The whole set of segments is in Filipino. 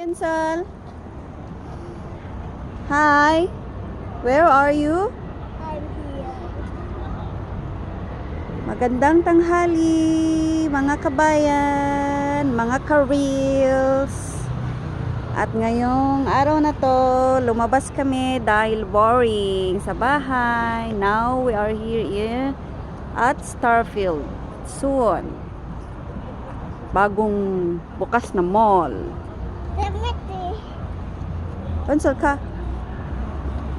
Tinsel. Hi. Where are you? I'm here. Magandang tanghali, mga kabayan, mga ka-reels. At ngayong araw na to, lumabas kami dahil boring sa bahay. Now we are here at Starfield. Soon. Bagong bukas na mall. Timothy. Tinsel ka.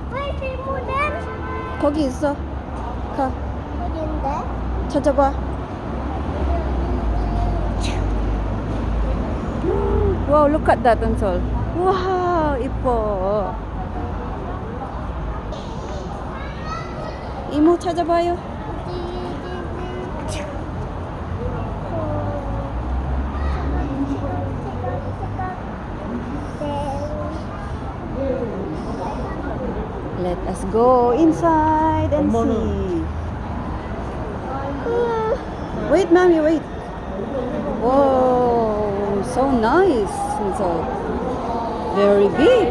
Pwede mo din. 거기 있어. 가. Maganda. 찾아봐. Wow, look at that, Tinsel. Wow, 이뻐. 이모 찾아봐요. Let us go inside and see. Wait, mommy, wait. Whoa, so nice inside. Very big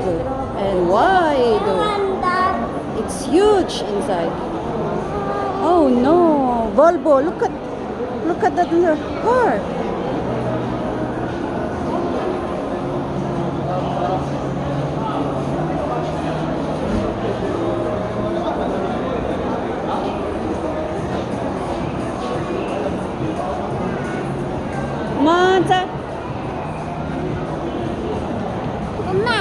and wide. It's huge inside. Oh no, Volvo! Look at that car. Mata. Mama.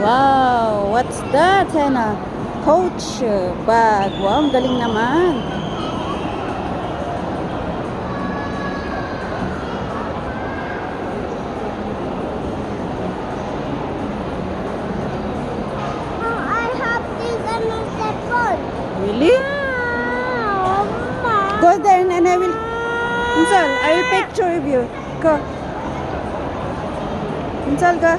Wow, what's that, Hannah? Coach bag. Wow, ang galing naman. I have this on my cell phone. Really? Mama. Go there and I will... Tinsel, I will picture of you. Go. Tinsel, go.